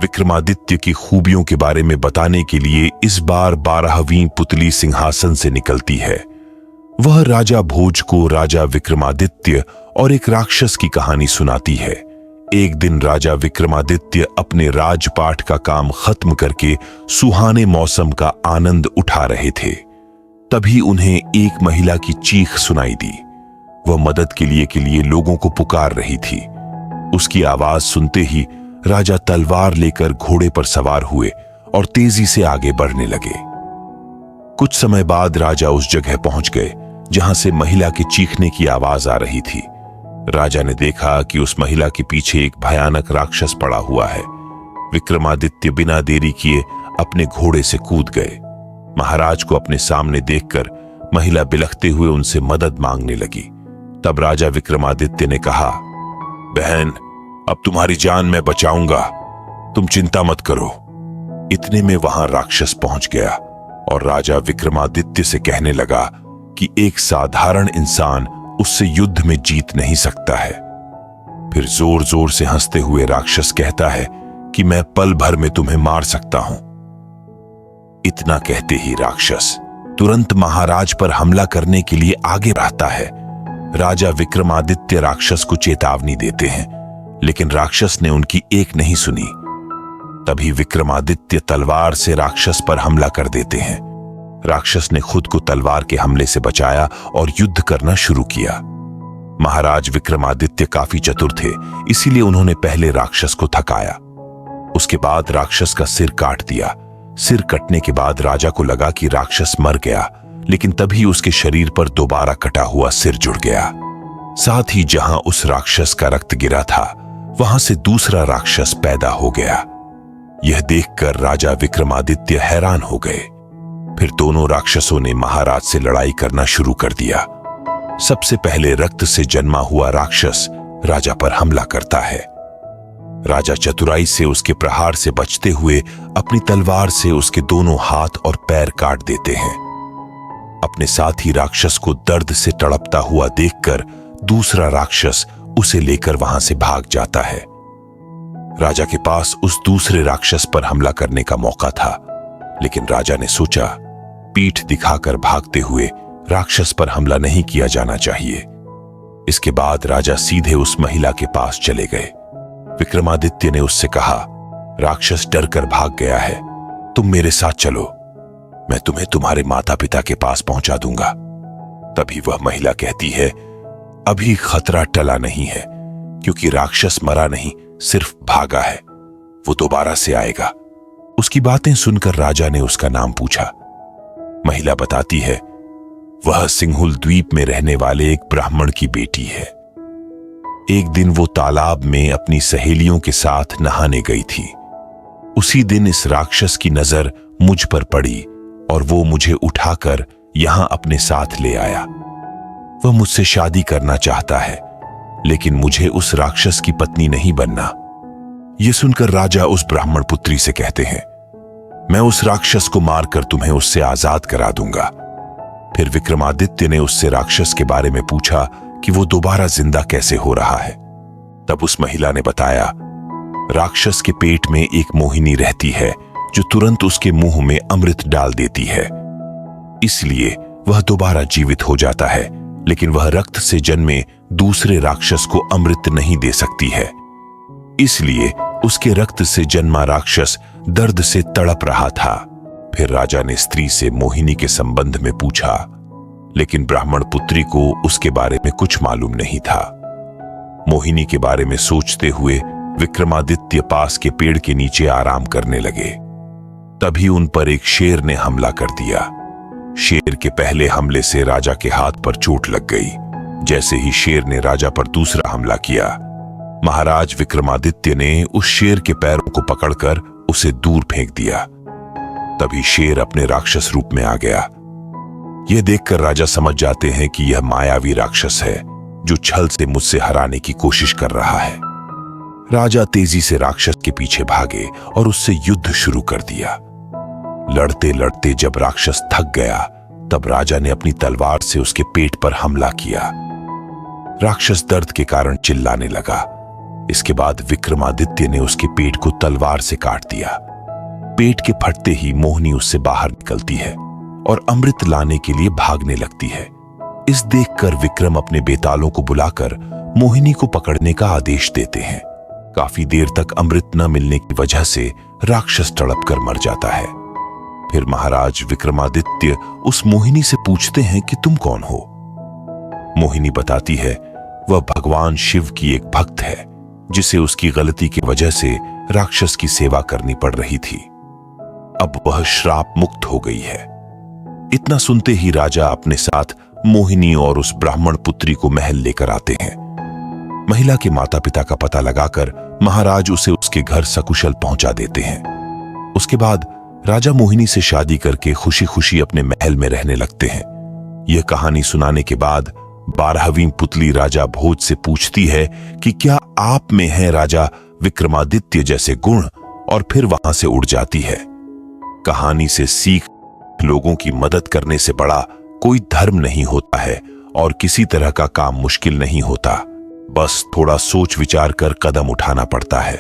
विक्रमादित्य की खूबियों के बारे में बताने के लिए इस बार 12वीं पुतली सिंहासन से निकलती है। वह राजा भोज को राजा विक्रमादित्य और एक राक्षस की कहानी सुनाती है। एक दिन राजा विक्रमादित्य अपने राजपाट का काम खत्म करके सुहाने मौसम का आनंद उठा रहे थे। तभी उन्हें एक महिला की चीख सुनाई दी। वह मदद के लिए लोगों को पुकार रही थी। उसकी आवाज सुनते ही राजा तलवार लेकर घोड़े पर सवार हुए और तेजी से आगे बढ़ने लगे। कुछ समय बाद राजा उस जगह पहुंच गए जहां से महिला के चीखने की आवाज आ रही थी। राजा ने देखा कि उस महिला के पीछे एक भयानक राक्षस पड़ा हुआ है। विक्रमादित्य बिना देरी किए अपने घोड़े से कूद गए। महाराज को अपने सामने देखकर महिला बिलखते हुए उनसे मदद मांगने लगी। तब राजा विक्रमादित्य ने कहा, बहन, अब तुम्हारी जान मैं बचाऊंगा, तुम चिंता मत करो। इतने में वहां राक्षस पहुंच गया और राजा विक्रमादित्य से कहने लगा कि एक साधारण इंसान उससे युद्ध में जीत नहीं सकता है। फिर जोर जोर से हंसते हुए राक्षस कहता है कि मैं पल भर में तुम्हें मार सकता हूं। इतना कहते ही राक्षस तुरंत महाराज पर हमला करने के लिए आगे बढ़ता है। राजा विक्रमादित्य राक्षस को चेतावनी देते हैं, लेकिन राक्षस ने उनकी एक नहीं सुनी। तभी विक्रमादित्य तलवार से राक्षस पर हमला कर देते हैं। राक्षस ने खुद को तलवार के हमले से बचाया और युद्ध करना शुरू किया। महाराज विक्रमादित्य काफी चतुर थे, इसीलिए उन्होंने पहले राक्षस को थकाया। उसके बाद राक्षस का सिर काट दिया। सिर कटने के बाद राजा को लगा कि राक्षस मर गया, लेकिन तभी उसके शरीर पर दोबारा कटा हुआ सिर जुड़ गया। साथ ही जहां उस राक्षस का रक्त गिरा था, वहां से दूसरा राक्षस पैदा हो गया। यह देखकर राजा विक्रमादित्य हैरान हो गए। फिर दोनों राक्षसों ने महाराज से लड़ाई करना शुरू कर दिया। सबसे पहले रक्त से जन्मा हुआ राक्षस राजा पर हमला करता है। राजा चतुराई से उसके प्रहार से बचते हुए अपनी तलवार से उसके दोनों हाथ और पैर काट देते हैं। अपने साथी राक्षस को दर्द से तड़पता हुआ देखकर दूसरा राक्षस उसे लेकर वहां से भाग जाता है। राजा के पास उस दूसरे राक्षस पर हमला करने का मौका था, लेकिन राजा ने सोचा पीठ दिखाकर भागते हुए राक्षस पर हमला नहीं किया जाना चाहिए। इसके बाद राजा सीधे उस महिला के पास चले गए। विक्रमादित्य ने उससे कहा, राक्षस डर कर भाग गया है, तुम मेरे साथ चलो, मैं तुम्हें तुम्हारे माता पिता के पास पहुंचा दूंगा। तभी वह महिला कहती है, अभी खतरा टला नहीं है, क्योंकि राक्षस मरा नहीं, सिर्फ भागा है, वो दोबारा से आएगा। उसकी बातें सुनकर राजा ने उसका नाम पूछा। महिला बताती है, वह सिंहुल द्वीप में रहने वाले एक ब्राह्मण की बेटी है। एक दिन वो तालाब में अपनी सहेलियों के साथ नहाने गई थी। उसी दिन इस राक्षस की नजर मुझ पर पड़ी और वो मुझे उठाकर यहां अपने साथ ले आया। वह मुझसे शादी करना चाहता है, लेकिन मुझे उस राक्षस की पत्नी नहीं बनना। यह सुनकर राजा उस ब्राह्मण पुत्री से कहते हैं, मैं उस राक्षस को मारकर तुम्हें उससे आजाद करा दूंगा। फिर विक्रमादित्य ने उससे राक्षस के बारे में पूछा कि वो दोबारा जिंदा कैसे हो रहा है। तब उस महिला ने बताया, राक्षस के पेट में एक मोहिनी रहती है जो तुरंत उसके मुंह में अमृत डाल देती है, इसलिए वह दोबारा जीवित हो जाता है, लेकिन वह रक्त से जन्मे दूसरे राक्षस को अमृत नहीं दे सकती है। इसलिए उसके रक्त से जन्मा राक्षस दर्द से तड़प रहा था। फिर राजा ने स्त्री से मोहिनी के संबंध में पूछा, लेकिन ब्राह्मण पुत्री को उसके बारे में कुछ मालूम नहीं था। मोहिनी के बारे में सोचते हुए विक्रमादित्य पास के पेड़ के नीचे आराम करने लगे। तभी उन पर एक शेर ने हमला कर दिया। शेर के पहले हमले से राजा के हाथ पर चोट लग गई। जैसे ही शेर ने राजा पर दूसरा हमला किया, महाराज विक्रमादित्य ने उस शेर के पैरों को पकड़कर उसे दूर फेंक दिया। तभी शेर अपने राक्षस रूप में आ गया। यह देखकर राजा समझ जाते हैं कि यह मायावी राक्षस है जो छल से मुझसे हराने की कोशिश कर रहा है। राजा तेजी से राक्षस के पीछे भागे और उससे युद्ध शुरू कर दिया। लड़ते लड़ते जब राक्षस थक गया, तब राजा ने अपनी तलवार से उसके पेट पर हमला किया। राक्षस दर्द के कारण चिल्लाने लगा। इसके बाद विक्रमादित्य ने उसके पेट को तलवार से काट दिया। पेट के फटते ही मोहिनी उससे बाहर निकलती है और अमृत लाने के लिए भागने लगती है। इस देखकर विक्रम अपने बेतालों को बुलाकर मोहिनी को पकड़ने का आदेश देते हैं। काफी देर तक अमृत न मिलने की वजह से राक्षस तड़प कर मर जाता है। फिर महाराज विक्रमादित्य उस मोहिनी से पूछते हैं कि तुम कौन हो। मोहिनी बताती है वह भगवान शिव की एक भक्त है जिसे उसकी गलती की वजह से राक्षस की सेवा करनी पड़ रही थी। अब वह श्राप मुक्त हो गई है। इतना सुनते ही राजा अपने साथ मोहिनी और उस ब्राह्मण पुत्री को महल लेकर आते हैं। महिला के माता पिता का पता लगाकर महाराज उसे उसके घर सकुशल पहुंचा देते हैं। उसके बाद राजा मोहिनी से शादी करके खुशी खुशी अपने महल में रहने लगते हैं। यह कहानी सुनाने के बाद 12वीं पुतली राजा भोज से पूछती है कि क्या आप में है राजा विक्रमादित्य जैसे गुण, और फिर वहां से उड़ जाती है। कहानी से सीख, लोगों की मदद करने से बड़ा कोई धर्म नहीं होता है और किसी तरह का काम मुश्किल नहीं होता। बस थोड़ा सोच विचार कर कदम उठाना पड़ता है।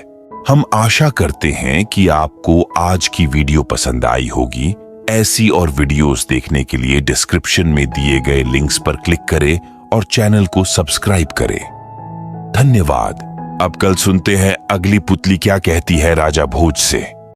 हम आशा करते हैं कि आपको आज की वीडियो पसंद आई होगी। ऐसी और वीडियोस देखने के लिए डिस्क्रिप्शन में दिए गए लिंक्स पर क्लिक करें और चैनल को सब्सक्राइब करें। धन्यवाद। अब कल सुनते हैं अगली पुतली क्या कहती है राजा भोज से।